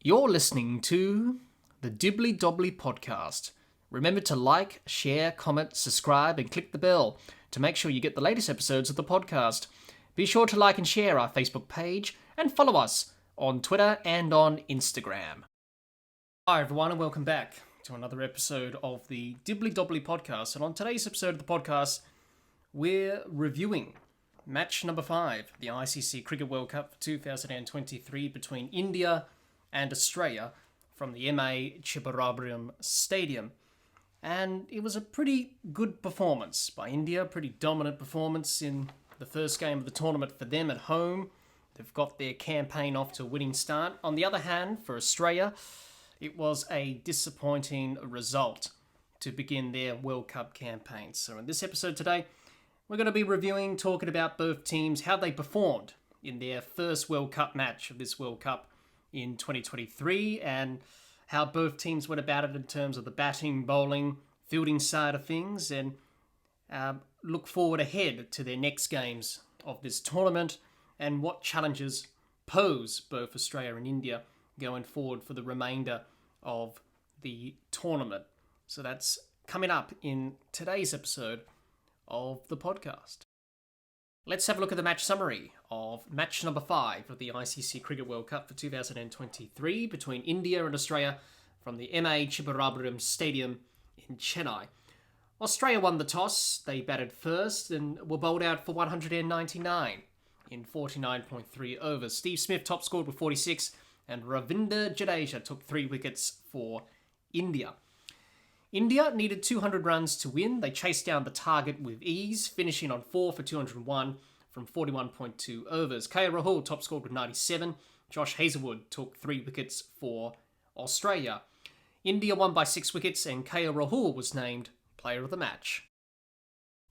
You're listening to the Dibbly Dobbly Podcast. Remember to like, share, comment, subscribe, and click the bell to make sure you get the latest episodes of the podcast. Be sure to like and share our Facebook page and follow us on Twitter and on Instagram. Hi everyone and welcome back to another episode of the Dibbly Dobbly Podcast. And on today's episode of the podcast, we're reviewing match number 5, the ICC Cricket World Cup for 2023 between India and Australia from the MA Chibarabram Stadium. And it was a pretty good performance by India, pretty dominant performance in the first game of the tournament for them at home. They've got their campaign off to a winning start. On the other hand, for Australia, it was a disappointing result to begin their World Cup campaign. So in this episode today, we're going to be reviewing, talking about both teams, how they performed in their first World Cup match of this World Cup in 2023, and how both teams went about it in terms of the batting, bowling, fielding side of things, and look forward ahead to their next games of this tournament and what challenges pose both Australia and India going forward for the remainder of the tournament. So that's coming up in today's episode of the podcast. Let's have a look at the match summary of match number 5 of the ICC Cricket World Cup for 2023 between India and Australia from the MA Chibarabram Stadium in Chennai. Australia won the toss, they batted first and were bowled out for 199 in 49.3 overs. Steve Smith top scored with 46 and Ravindra Jadeja took 3 wickets for India. India needed 200 runs to win. They chased down the target with ease, finishing on 4 for 201 from 41.2 overs. KL Rahul top scored with 97. Josh Hazlewood took 3 wickets for Australia. India won by 6 wickets and KL Rahul was named Player of the Match.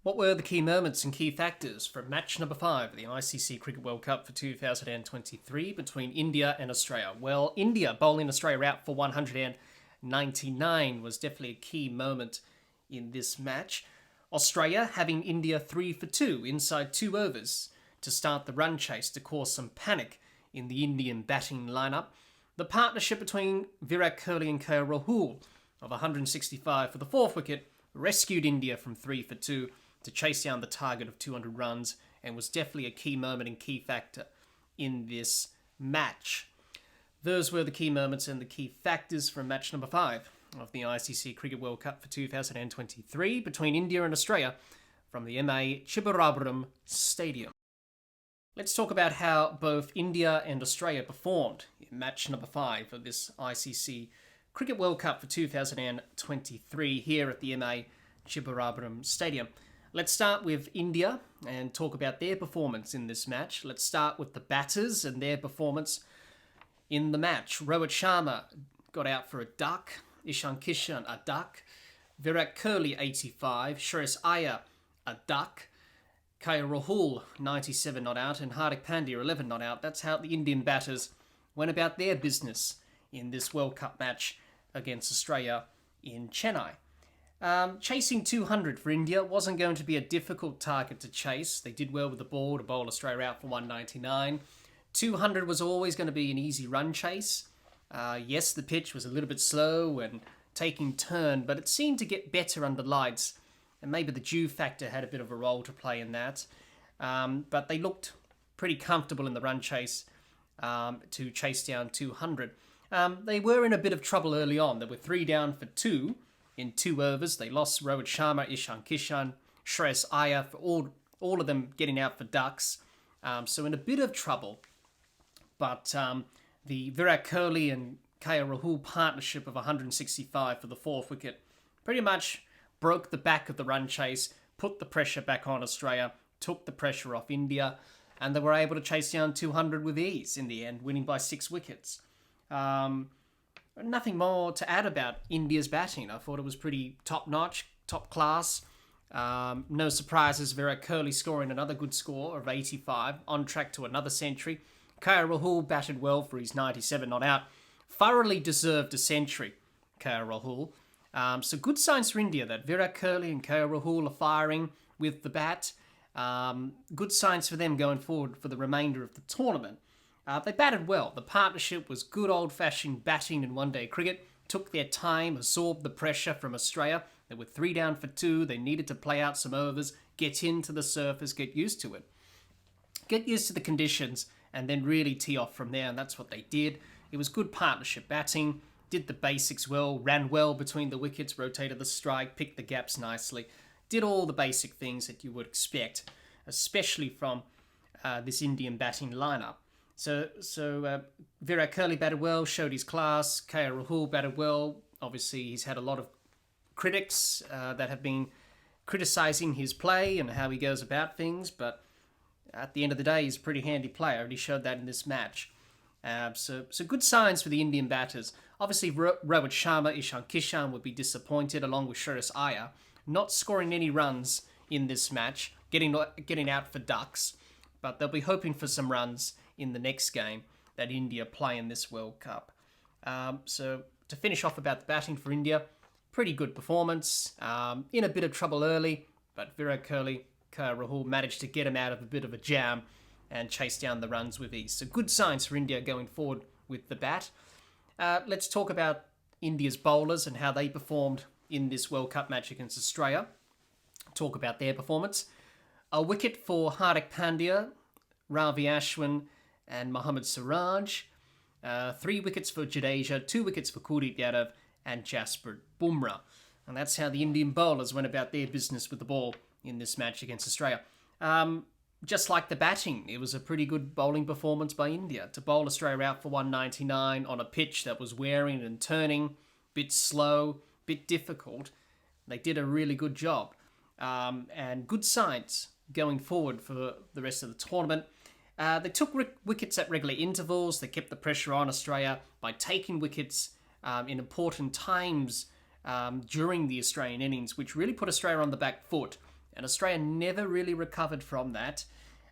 What were the key moments and key factors from match number 5 of the ICC Cricket World Cup for 2023 between India and Australia? Well, India bowling Australia out for 199 was definitely a key moment in this match. Australia having India 3 for 2 inside 2 overs to start the run chase to cause some panic in the Indian batting lineup. The partnership between Virat Kohli and KL Rahul of 165 for the 4th wicket rescued India from 3 for 2 to chase down the target of 200 runs and was definitely a key moment and key factor in this match. Those were the key moments and the key factors from match number 5 of the ICC Cricket World Cup for 2023 between India and Australia from the MA Chibarabram Stadium. Let's talk about how both India and Australia performed in match number 5 of this ICC Cricket World Cup for 2023 here at the MA Chibarabram Stadium. Let's start with India and talk about their performance in this match. Let's start with the batters and their performance in the match. Rohit Sharma got out for a duck, Ishan Kishan a duck, Virat Kohli 85, Shreyas Iyer a duck, KL Rahul 97 not out, and Hardik Pandya 11 not out. That's how the Indian batters went about their business in this World Cup match against Australia in Chennai. Chasing 200 for India wasn't going to be a difficult target to chase. They did well with the ball to bowl Australia out for 199. 200 was always going to be an easy run chase. Yes, the pitch was a little bit slow and taking turn, but it seemed to get better under lights, and maybe the dew factor had a bit of a role to play in that. But they looked pretty comfortable in the run chase to chase down 200. They were in a bit of trouble early on. They were 3 down for 2 in 2 overs. They lost Rohit Sharma, Ishan Kishan, Shreyas Iyer, for all of them getting out for ducks. So in a bit of trouble. But the Virat Kohli and KL Rahul partnership of 165 for the 4th wicket pretty much broke the back of the run chase, put the pressure back on Australia, took the pressure off India, and they were able to chase down 200 with ease in the end, winning by 6 wickets. Nothing more to add about India's batting. I thought it was pretty top-notch, top class. No surprises, Virat Kohli scoring another good score of 85, on track to another century. KL Rahul batted well for his 97 not out. Thoroughly deserved a century, KL Rahul. So good signs for India that Virat Kohli and KL Rahul are firing with the bat. Good signs for them going forward for the remainder of the tournament. They batted well. The partnership was good old-fashioned batting in one-day cricket. Took their time, absorbed the pressure from Australia. They were 3 down for 2. They needed to play out some overs, get into the surface, get used to it. Get used to the conditions, and then really tee off from there, and that's what they did. It was good partnership batting, did the basics well, ran well between the wickets, rotated the strike, picked the gaps nicely, did all the basic things that you would expect, especially from this Indian batting lineup. So Virat Kohli batted well, showed his class. KL Rahul batted well. Obviously, he's had a lot of critics that have been criticising his play and how he goes about things, but at the end of the day, he's a pretty handy player, and he showed that in this match. So good signs for the Indian batters. Obviously, Rohit Sharma, Ishan Kishan would be disappointed, along with Shreyas Iyer, not scoring any runs in this match, getting out for ducks, but they'll be hoping for some runs in the next game that India play in this World Cup. So to finish off about the batting for India, pretty good performance. In a bit of trouble early, but Virat Kohli, KL Rahul managed to get him out of a bit of a jam and chase down the runs with ease. So good signs for India going forward with the bat. Let's talk about India's bowlers and how they performed in this World Cup match against Australia. Talk about their performance. A wicket for Hardik Pandya, Ravi Ashwin and Mohammad Siraj. 3 wickets for Jadeja, 2 wickets for Kuldeep Yadav and Jasprit Bumrah. And that's how the Indian bowlers went about their business with the ball in this match against Australia. Just like the batting, it was a pretty good bowling performance by India. To bowl Australia out for 199 on a pitch that was wearing and turning, bit slow, bit difficult, they did a really good job. And good signs going forward for the rest of the tournament. They took wickets at regular intervals. They kept the pressure on Australia by taking wickets in important times during the Australian innings, which really put Australia on the back foot. And Australia never really recovered from that.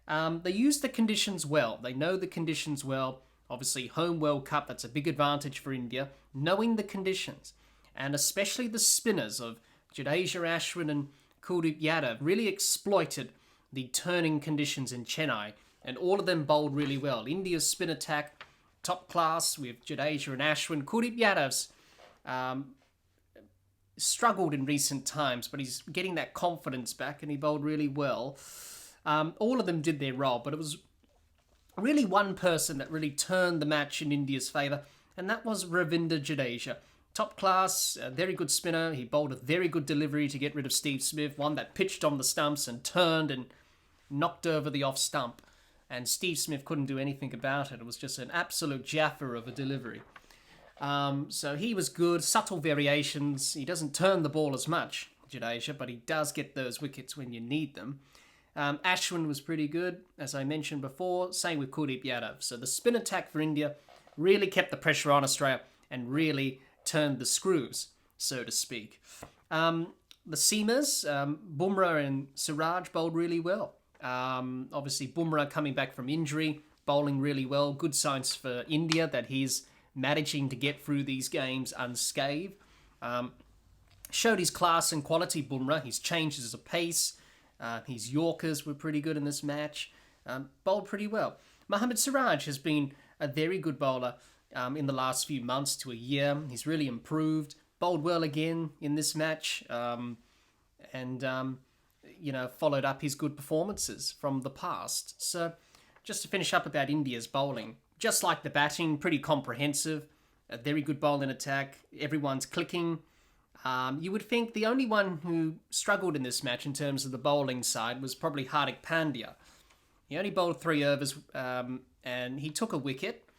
They used the conditions well. They know the conditions well. Obviously, home World Cup, that's a big advantage for India, knowing the conditions. And especially the spinners of Jadeja, Ashwin and Kuldeep Yadav really exploited the turning conditions in Chennai. And all of them bowled really well. India's spin attack, top class with Jadeja and Ashwin. Kuldeep Yadav's struggled in recent times, but he's getting that confidence back and he bowled really well. All of them did their role, but it was really one person that really turned the match in India's favour, and that was Ravindra Jadeja. Top class, a very good spinner. He bowled a very good delivery to get rid of Steve Smith, one that pitched on the stumps and turned and knocked over the off stump. And Steve Smith couldn't do anything about it. It was just an absolute jaffer of a delivery. So he was good, subtle variations. He doesn't turn the ball as much, Jadeja, but he does get those wickets when you need them. Ashwin was pretty good, as I mentioned before. Same with Kuldeep Yadav. So the spin attack for India really kept the pressure on Australia and really turned the screws, so to speak. The seamers, Bumrah and Siraj bowled really well. Obviously, Bumrah coming back from injury, bowling really well. Good signs for India that he's managing to get through these games unscathed. Showed his class and quality, Bumrah. His changes of pace, his Yorkers were pretty good in this match. Bowled pretty well. Mohammad Siraj has been a very good bowler in the last few months to a year. He's really improved. Bowled well again in this match. Followed up his good performances from the past. So just to finish up about India's bowling, just like the batting, pretty comprehensive, a very good bowling attack, everyone's clicking. You would think the only one who struggled in this match in terms of the bowling side was probably Hardik Pandya. He only bowled 3 overs and he took a wicket,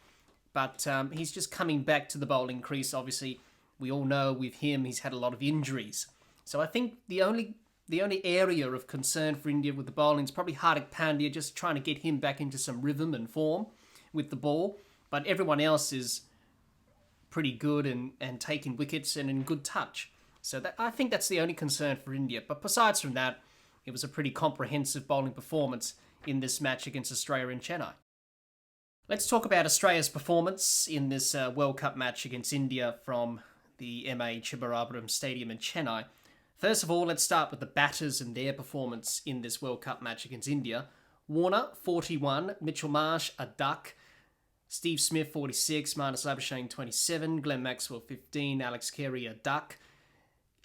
but he's just coming back to the bowling crease. Obviously, we all know with him he's had a lot of injuries. So I think the only area of concern for India with the bowling is probably Hardik Pandya, just trying to get him back into some rhythm and form with the ball. But everyone else is pretty good and taking wickets and in good touch. So I think that's the only concern for India. But besides from that, it was a pretty comprehensive bowling performance in this match against Australia in Chennai. Let's talk about Australia's performance in this World Cup match against India from the MA Chidambaram Stadium in Chennai. First of all, let's start with the batters and their performance in this World Cup match against India. Warner, 41. Mitchell Marsh, a duck. Steve Smith, 46, Marnus Labuschagne, 27, Glenn Maxwell, 15, Alex Carey, a duck,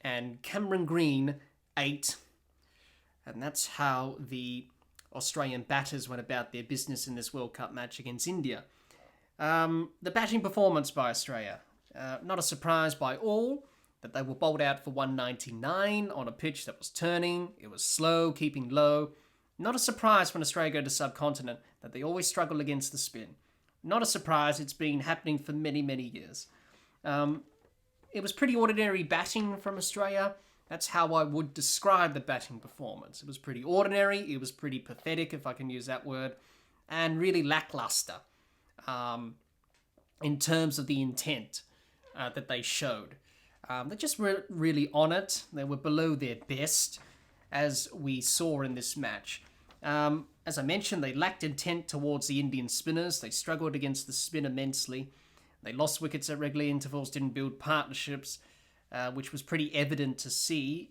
and Cameron Green, 8. And that's how the Australian batters went about their business in this World Cup match against India. The batting performance by Australia. Not a surprise by all that they were bowled out for 199 on a pitch that was turning. It was slow, keeping low. Not a surprise when Australia go to subcontinent that they always struggle against the spin. Not a surprise, it's been happening for many, many years. It was pretty ordinary batting from Australia. That's how I would describe the batting performance. It was pretty ordinary, it was pretty pathetic, if I can use that word, and really lackluster in terms of the intent that they showed. They just were really on it. They were below their best, as we saw in this match. As I mentioned, they lacked intent towards the Indian spinners. They struggled against the spin immensely. They lost wickets at regular intervals, didn't build partnerships, which was pretty evident to see.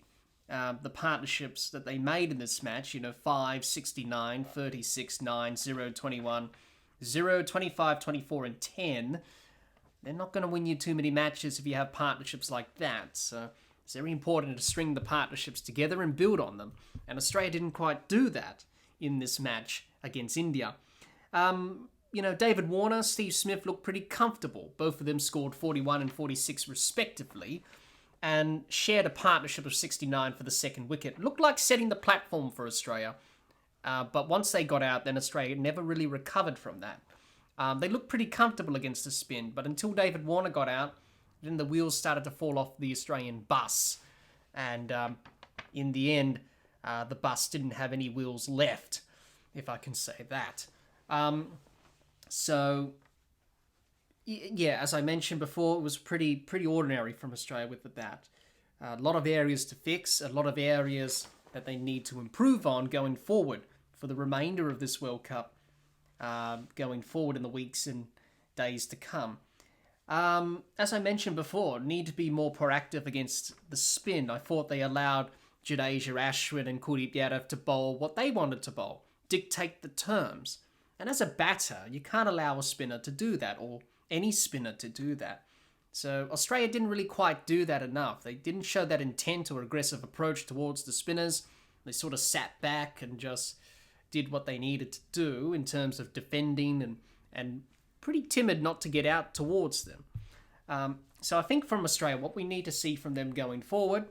The partnerships that they made in this match, 5, 69, 36, 9, 0, 21, 0, 25, 24, and 10. They're not going to win you too many matches if you have partnerships like that. So it's very important to string the partnerships together and build on them. And Australia didn't quite do that in this match against India. David Warner, Steve Smith looked pretty comfortable. Both of them scored 41 and 46 respectively and shared a partnership of 69 for the second wicket. Looked like setting the platform for Australia. But once they got out, then Australia never really recovered from that. They looked pretty comfortable against the spin, but until David Warner got out, then the wheels started to fall off the Australian bus. And in the end, the bus didn't have any wheels left, if I can say that. As I mentioned before, it was pretty ordinary from Australia with the bat. A lot of areas to fix, a lot of areas that they need to improve on going forward for the remainder of this World Cup, going forward in the weeks and days to come. As I mentioned before, need to be more proactive against the spin. I thought they allowed Jadeja, Ashwin and Kuldeep Yadav to bowl what they wanted to bowl, dictate the terms. And as a batter, you can't allow a spinner to do that, or any spinner to do that. So Australia didn't really quite do that enough. They didn't show that intent or aggressive approach towards the spinners. They sort of sat back and just did what they needed to do in terms of defending and pretty timid not to get out towards them. So I think from Australia, what we need to see from them going forward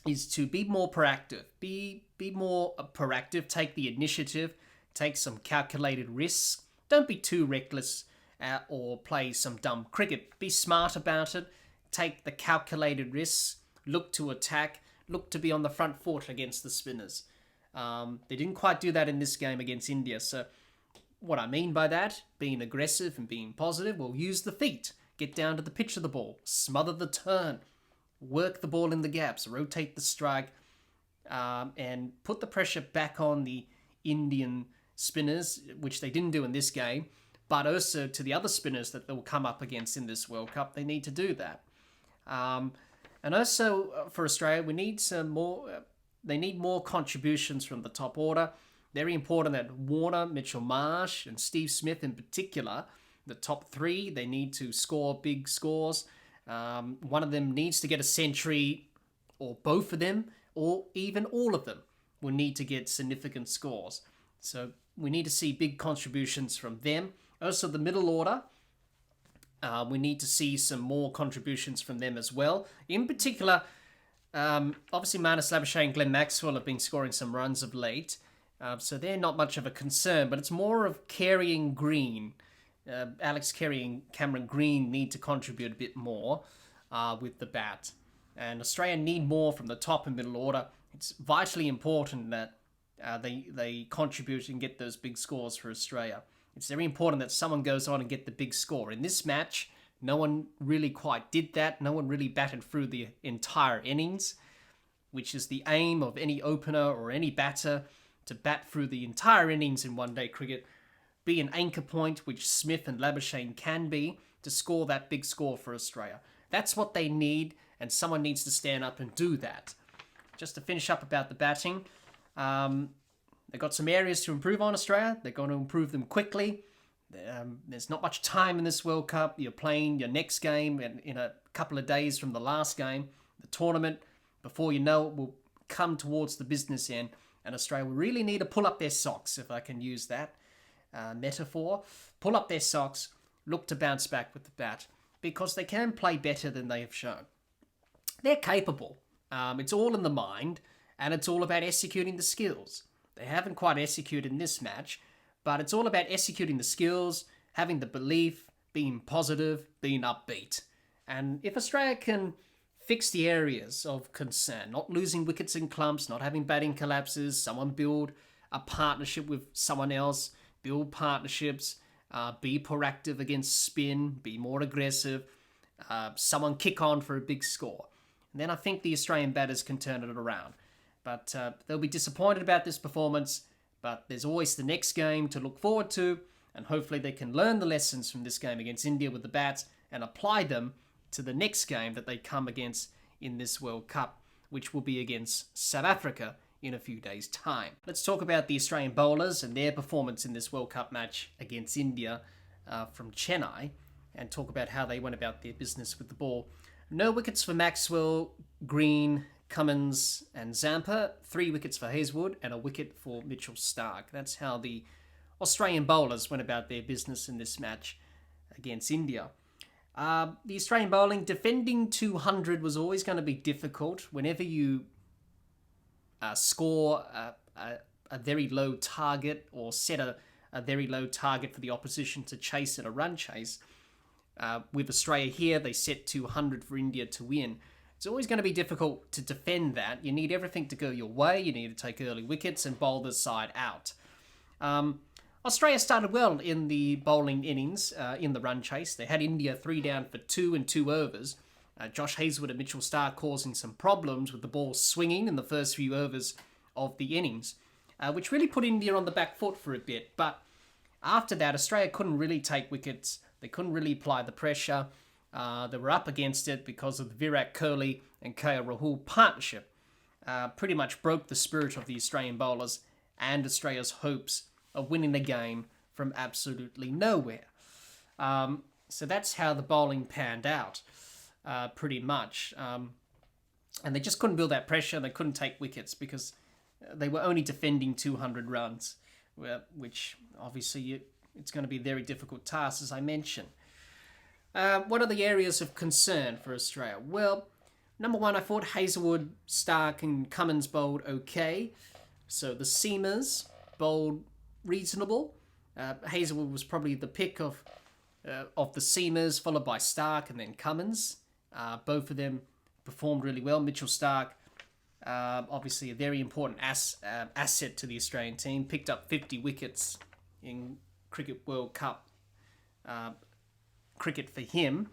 is to be more proactive. Be more proactive, take the initiative, take some calculated risks. Don't be too reckless or play some dumb cricket. Be smart about it. Take the calculated risks. Look to attack. Look to be on the front foot against the spinners. They didn't quite do that in this game against India. So what I mean by that, being aggressive and being positive, well, use the feet. Get down to the pitch of the ball. Smother the turn. Work the ball in the gaps. Rotate the strike. And put the pressure back on the Indian spinners, which they didn't do in this game, but also to the other spinners that they'll come up against in this World Cup. They need to do that. And also for Australia, we need some more. They need more contributions from the top order. Very important that Warner, Mitchell Marsh, and Steve Smith in particular, the top three, they need to score big scores. One of them needs to get a century, or both of them, or even all of them will need to get significant scores. So we need to see big contributions from them. Also, the middle order, we need to see some more contributions from them as well. In particular, obviously Marnus Labuschagne and Glenn Maxwell have been scoring some runs of late, so they're not much of a concern, but it's more of Carey and Green. Alex Carey and Cameron Green need to contribute a bit more with the bat. And Australia need more from the top and middle order. It's vitally important that they contribute and get those big scores for Australia. It's very important that someone goes on and get the big score. In this match, no one really quite did that. No one really batted through the entire innings, which is the aim of any opener or any batter, to bat through the entire innings in one-day cricket, be an anchor point, which Smith and Labuschagne can be, to score that big score for Australia. That's what they need, and someone needs to stand up and do that. Just to finish up about the batting, they've got some areas to improve on, Australia. They're going to improve them quickly. There's not much time in this World Cup. You're playing your next game in a couple of days from the last game. The tournament, before you know it, will come towards the business end. And Australia will really need to pull up their socks, if I can use that metaphor. Pull up their socks, look to bounce back with the bat, because they can play better than they have shown. They're capable. It's all in the mind, and it's all about executing the skills. They haven't quite executed in this match, but it's all about executing the skills, having the belief, being positive, being upbeat. And if Australia can fix the areas of concern, not losing wickets in clumps, not having batting collapses, someone build a partnership with someone else, build partnerships, be proactive against spin, be more aggressive, someone kick on for a big score. And then I think the Australian batters can turn it around. But they'll be disappointed about this performance, but there's always the next game to look forward to, and hopefully they can learn the lessons from this game against India with the bats and apply them to the next game that they come against in this World Cup, which will be against South Africa in a few days' time. Let's talk about the Australian bowlers and their performance in this World Cup match against India from Chennai, and talk about how they went about their business with the ball. No wickets for Maxwell, Green, Cummins and Zampa, 3 wickets for Hazlewood and a wicket for Mitchell Starc. That's how the Australian bowlers went about their business in this match against India. The Australian bowling, defending 200 was always going to be difficult. Whenever you score a very low target or set a very low target for the opposition to chase at a run chase, with Australia here, they set 200 for India to win. It's always going to be difficult to defend that. You need everything to go your way. You need to take early wickets and bowl the side out. Australia started well in the bowling innings in the run chase. They had India 3 down for 2 in 2 overs. Josh Hazlewood and Mitchell Starc causing some problems with the ball swinging in the first few overs of the innings, which really put India on the back foot for a bit. But after that, Australia couldn't really take wickets. They couldn't really apply the pressure. They were up against it because of the Virat Kohli and KL Rahul partnership. Pretty much broke the spirit of the Australian bowlers and Australia's hopes of winning the game from absolutely nowhere. So that's how the bowling panned out, pretty much. And they just couldn't build that pressure. They couldn't take wickets because they were only defending 200 runs, which obviously it's going to be a very difficult task, as I mentioned. What are the areas of concern for Australia? Well, number one, I thought Hazlewood, Starc and Cummins bowled okay. So the seamers bowled reasonable. Hazlewood was probably the pick of the seamers, followed by Starc and then Cummins. Both of them performed really well. Mitchell Starc, obviously a very important asset to the Australian team, picked up 50 wickets in Cricket World Cup cricket for him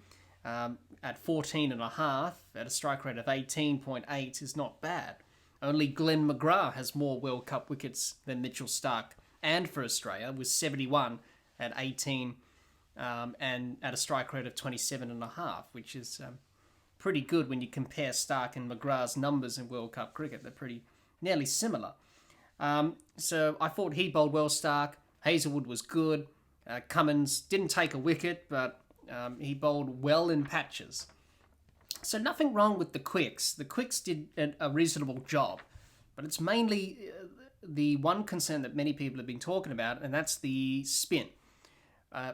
at 14.5 at a strike rate of 18.8 is not bad. Only Glenn McGrath has more World Cup wickets than Mitchell Starc, and for Australia with 71 at 18 and at a strike rate of 27.5, which is pretty good when you compare Starc and McGrath's numbers in World Cup cricket. They're pretty nearly similar. So I thought he bowled well, Starc. Hazlewood was good. Cummins didn't take a wicket, but he bowled well in patches. So nothing wrong with the quicks. The quicks did a reasonable job, but it's mainly the one concern that many people have been talking about, and that's the spin.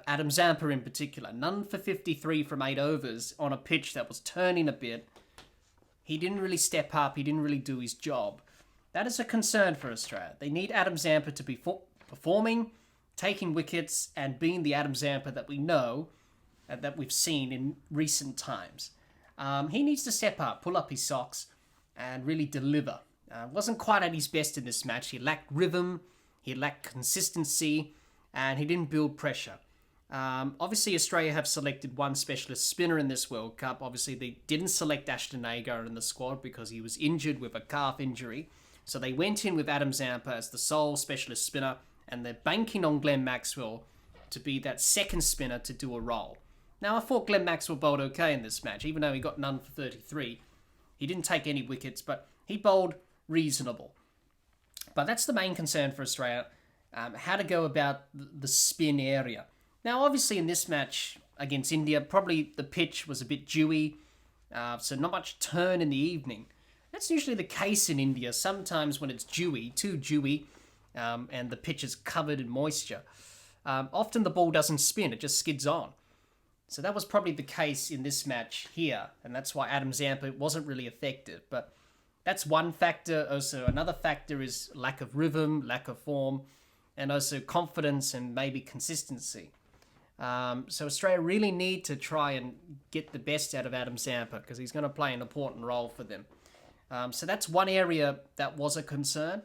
Adam Zampa in particular, none for 53 from 8 overs on a pitch that was turning a bit. He didn't really step up. He didn't really do his job. That is a concern for Australia. They need Adam Zampa to be performing, taking wickets, and being the Adam Zampa that we know, that we've seen in recent times. He needs to step up, pull up his socks, and really deliver. Wasn't quite at his best in this match. He lacked rhythm, he lacked consistency, and he didn't build pressure. Obviously, Australia have selected one specialist spinner in this World Cup. Obviously, they didn't select Ashton Agar in the squad because he was injured with a calf injury. So they went in with Adam Zampa as the sole specialist spinner, and they're banking on Glenn Maxwell to be that second spinner to do a role. Now, I thought Glenn Maxwell bowled okay in this match, even though he got none for 33. He didn't take any wickets, but he bowled reasonable. But that's the main concern for Australia, how to go about the spin area. Now, obviously, in this match against India, probably the pitch was a bit dewy, so not much turn in the evening. That's usually the case in India. Sometimes when it's dewy, too dewy, and the pitch is covered in moisture, often the ball doesn't spin, it just skids on. So that was probably the case in this match here, and that's why Adam Zampa wasn't really effective. But that's one factor. Also, another factor is lack of rhythm, lack of form, and also confidence and maybe consistency. So Australia really need to try and get the best out of Adam Zampa because he's going to play an important role for them. So that's one area that was a concern,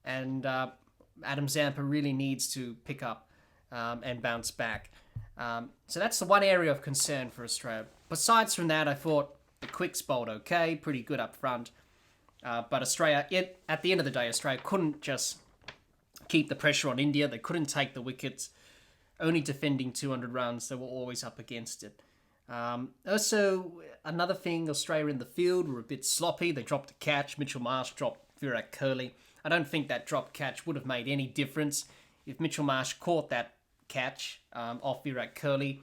and Adam Zampa really needs to pick up and bounce back. So that's the one area of concern for Australia. Besides from that, I thought the quicks bowled okay, pretty good up front. But Australia, at the end of the day, Australia couldn't just keep the pressure on India. They couldn't take the wickets. Only defending 200 runs, they were always up against it. Also, another thing, Australia in the field were a bit sloppy. They dropped a catch. Mitchell Marsh dropped Virat Kohli. I don't think that drop catch would have made any difference. If Mitchell Marsh caught that catch off Virat Kohli,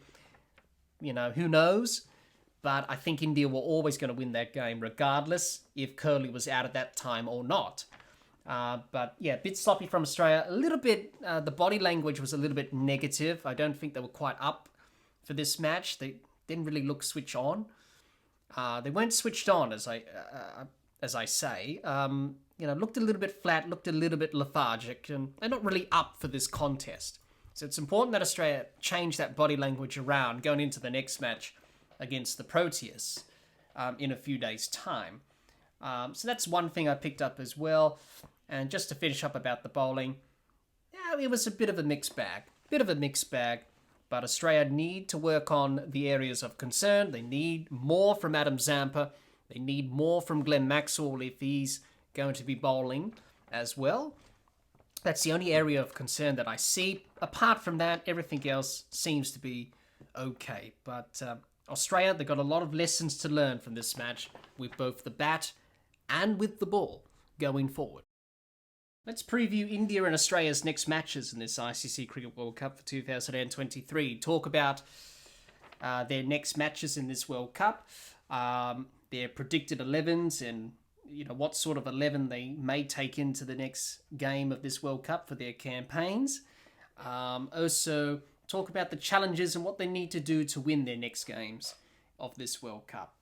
who knows? But I think India were always going to win that game regardless if Kohli was out at that time or not. But yeah, a bit sloppy from Australia. A little bit, the body language was a little bit negative. I don't think they were quite up for this match. They didn't really look switch on. They weren't switched on, as I say. Looked a little bit flat, looked a little bit lethargic, and they're not really up for this contest. So it's important that Australia change that body language around going into the next match against the Proteas in a few days' time. So that's one thing I picked up as well. And just to finish up about the bowling, it was a bit of a mixed bag. But Australia need to work on the areas of concern. They need more from Adam Zampa. They need more from Glenn Maxwell if he's going to be bowling as well. That's the only area of concern that I see. Apart from that, everything else seems to be okay. But Australia, they've got a lot of lessons to learn from this match with both the bat and with the ball going forward. Let's preview India and Australia's next matches in this ICC Cricket World Cup for 2023. Talk about their next matches in this World Cup, their predicted 11s, and what sort of 11 they may take into the next game of this World Cup for their campaigns. Also, talk about the challenges and what they need to do to win their next games of this World Cup.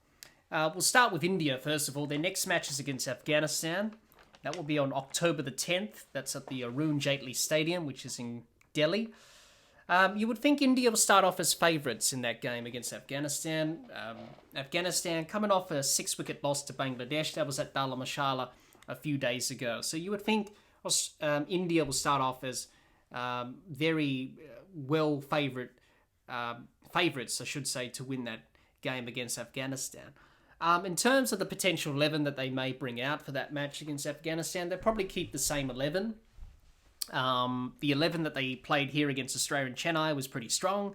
We'll start with India, first of all. Their next match is against Afghanistan. That will be on October the 10th. That's at the Arun Jaitley Stadium, which is in Delhi. You would think India will start off as favourites in that game against Afghanistan. Afghanistan coming off a 6-wicket loss to Bangladesh. That was at Dharamshala a few days ago. So you would think India will start off as very well favourites, I should say, to win that game against Afghanistan. In terms of the potential 11 that they may bring out for that match against Afghanistan, they'll probably keep the same 11. The 11 that they played here against Australia and Chennai was pretty strong.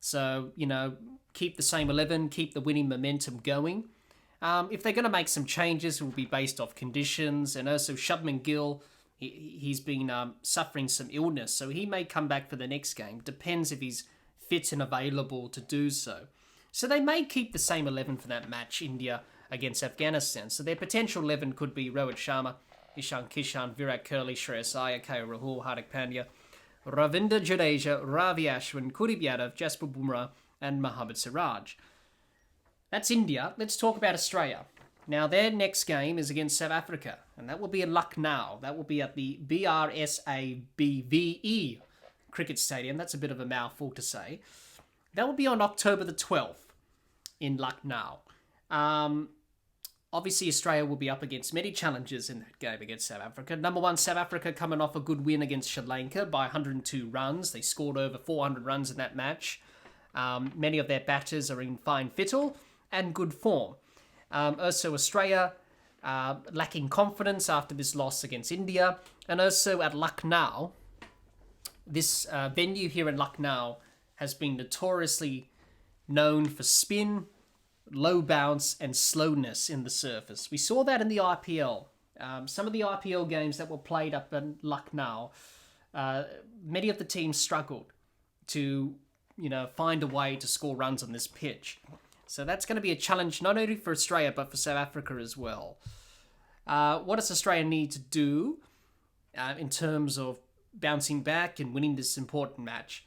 So, keep the same 11, keep the winning momentum going. If they're going to make some changes, it will be based off conditions. And also Shubman Gill, he's been suffering some illness, so he may come back for the next game. Depends if he's fit and available to do so. So they may keep the same 11 for that match, India against Afghanistan. So their potential 11 could be Rohit Sharma, Ishan Kishan, Virat Kohli, Shreyas Iyer, KL Rahul, Hardik Pandya, Ravindra Jadeja, Ravi Ashwin, Kuldeep Yadav, Jasper Bumrah, and Mohammad Siraj. That's India. Let's talk about Australia. Now, their next game is against South Africa, and that will be in Lucknow. That will be at the BRSABVE Cricket Stadium. That's a bit of a mouthful to say. That will be on October the 12th in Lucknow. Obviously, Australia will be up against many challenges in that game against South Africa. Number one, South Africa coming off a good win against Sri Lanka by 102 runs. They scored over 400 runs in that match. Many of their batters are in fine fittle and good form. Also, Australia lacking confidence after this loss against India. And also at Lucknow, this venue here in Lucknow has been notoriously known for spin, low bounce, and slowness in the surface. We saw that in the IPL. Some of the IPL games that were played up in Lucknow, many of the teams struggled to find a way to score runs on this pitch. So that's going to be a challenge not only for Australia but for South Africa as well. What does Australia need to do in terms of bouncing back and winning this important match?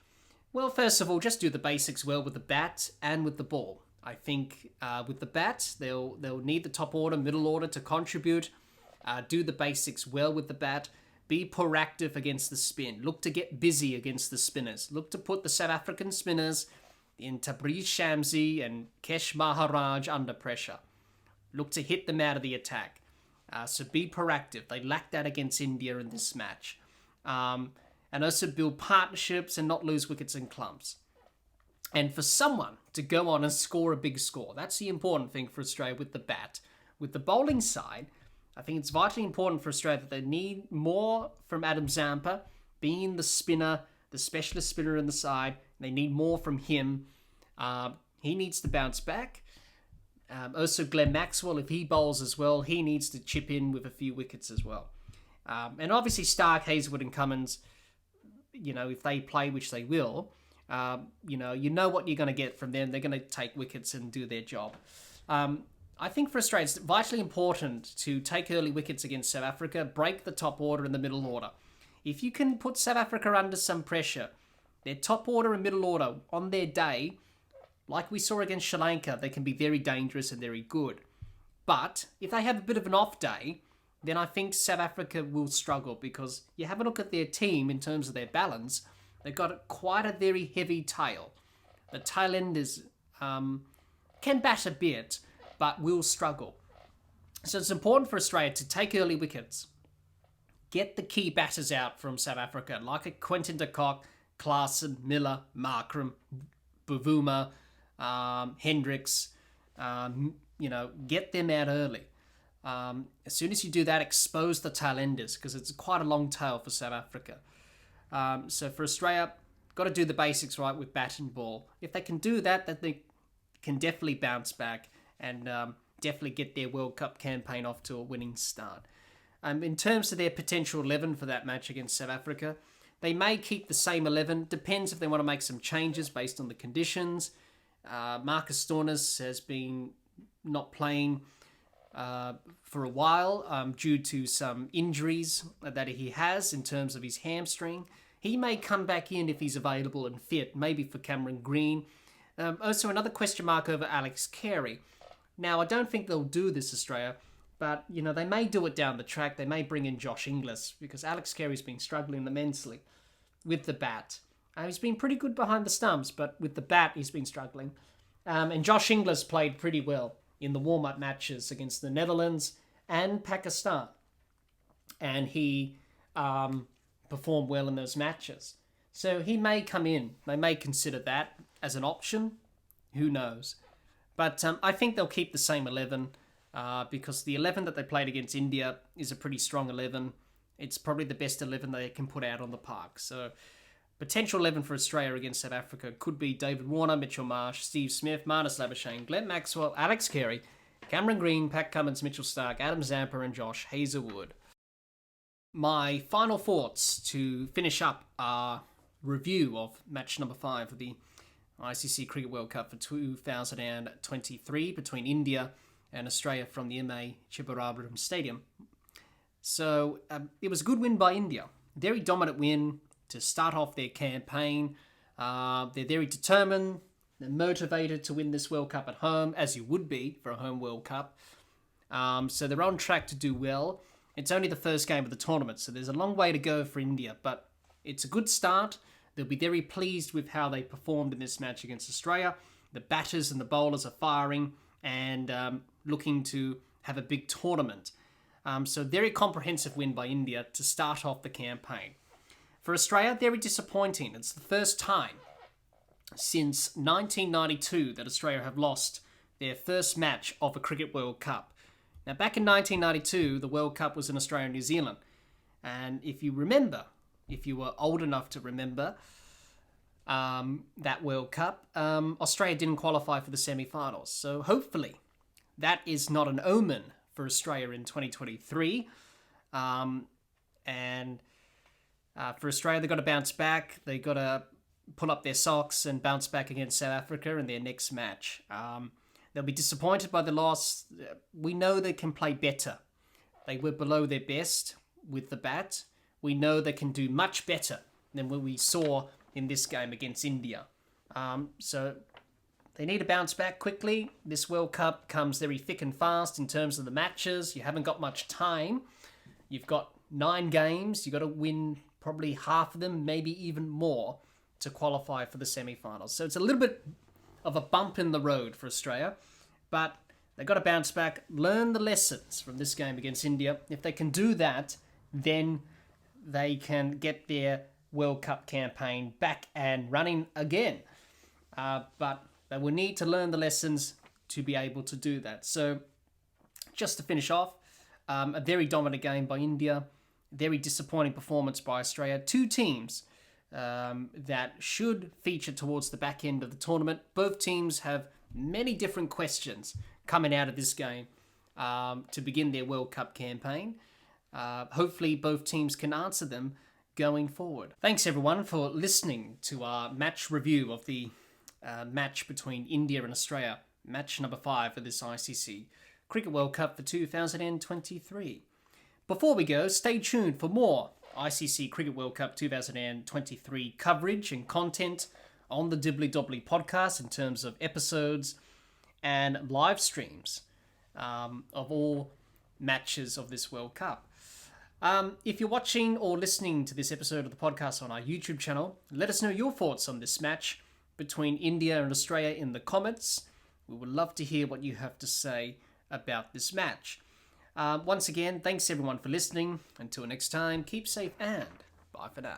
Well, first of all, just do the basics well with the bat and with the ball. I think with the bat, they'll need the top order, middle order to contribute. Do the basics well with the bat. Be proactive against the spin. Look to get busy against the spinners. Look to put the South African spinners in Tabriz Shamsi and Kesh Maharaj under pressure. Look to hit them out of the attack. So be proactive. They lacked that against India in this match. And also build partnerships and not lose wickets in clumps. And for someone to go on and score a big score, that's the important thing for Australia with the bat. With the bowling side, I think it's vitally important for Australia that they need more from Adam Zampa, being the spinner, the specialist spinner in the side. They need more from him. He needs to bounce back. Also, Glenn Maxwell, if he bowls as well, he needs to chip in with a few wickets as well. And obviously Stark, Hazlewood and Cummins, if they play, which they will, you know what you're going to get from them. They're going to take wickets and do their job. I think for Australia, it's vitally important to take early wickets against South Africa, break the top order and the middle order. If you can put South Africa under some pressure, their top order and middle order on their day, like we saw against Sri Lanka, they can be very dangerous and very good. But if they have a bit of an off day, then I think South Africa will struggle, because you have a look at their team in terms of their balance. They've got quite a very heavy tail. The tail enders can bat a bit, but will struggle. So it's important for Australia to take early wickets, get the key batters out from South Africa, like a Quentin de Kock, Klaasen, Miller, Markram, Bavuma, Hendricks, get them out early. As soon as you do that, expose the tail enders, because it's quite a long tail for South Africa. So for Australia, got to do the basics right with bat and ball. If they can do that, then they can definitely bounce back and definitely get their World Cup campaign off to a winning start. In terms of their potential 11 for that match against South Africa, they may keep the same 11. Depends if they want to make some changes based on the conditions. Marcus Stoinis has been not playing for a while due to some injuries that he has in terms of his hamstring. He may come back in if he's available and fit, maybe for Cameron Green. Also, another question mark over Alex Carey. Now, I don't think they'll do this, Australia, but, they may do it down the track. They may bring in Josh Inglis, because Alex Carey's been struggling immensely with the bat. He's been pretty good behind the stumps, but with the bat, he's been struggling. And Josh Inglis played pretty well in the warm-up matches against the Netherlands and Pakistan. And he performed well in those matches. So he may come in. They may consider that as an option. Who knows? But I think they'll keep the same 11 because the 11 that they played against India is a pretty strong 11. It's probably the best 11 they can put out on the park. So potential 11 for Australia against South Africa could be David Warner, Mitchell Marsh, Steve Smith, Marnus Labuschagne, Glenn Maxwell, Alex Carey, Cameron Green, Pat Cummins, Mitchell Stark, Adam Zampa and Josh Hazlewood. My final thoughts to finish up our review of match number 5 of the ICC Cricket World Cup for 2023 between India and Australia from the MA Chibarambaram Stadium. So it was a good win by India. Very dominant win to start off their campaign. They're very determined. They're motivated to win this World Cup at home, as you would be for a home World Cup. So they're on track to do well. It's only the first game of the tournament, so there's a long way to go for India, but it's a good start. They'll be very pleased with how they performed in this match against Australia. The batters and the bowlers are firing and looking to have a big tournament. So very comprehensive win by India to start off the campaign. For Australia, very disappointing. It's the first time since 1992 that Australia have lost their first match of a Cricket World Cup. Now, back in 1992, the World Cup was in Australia and New Zealand. And if you remember, if you were old enough to remember that World Cup, Australia didn't qualify for the semi-finals. So hopefully that is not an omen for Australia in 2023. For Australia, they've got to bounce back. They've got to pull up their socks and bounce back against South Africa in their next match. They'll be disappointed by the loss. We know they can play better. They were below their best with the bat. We know they can do much better than what we saw in this game against India. So they need to bounce back quickly. This World Cup comes very thick and fast in terms of the matches. You haven't got much time. You've got 9 games. You've got to win probably half of them, maybe even more, to qualify for the semi-finals. So it's a little bit of a bump in the road for Australia, but they've got to bounce back, learn the lessons from this game against India. If they can do that, then they can get their World Cup campaign back and running again. But they will need to learn the lessons to be able to do that. So just to finish off, a very dominant game by India, very disappointing performance by Australia. 2 teams that should feature towards the back end of the tournament. Both teams have many different questions coming out of this game to begin their World Cup campaign. Hopefully both teams can answer them going forward. Thanks everyone for listening to our match review of the match between India and Australia, match number 5 for this ICC Cricket World Cup for 2023. Before we go, stay tuned for more ICC Cricket World Cup 2023 coverage and content on the Dibbly Dobbly Podcast in terms of episodes and live streams of all matches of this World Cup. If you're watching or listening to this episode of the podcast on our YouTube channel, let us know your thoughts on this match between India and Australia in the comments. We would love to hear what you have to say about this match. Once again, thanks everyone for listening. Until next time, keep safe and bye for now.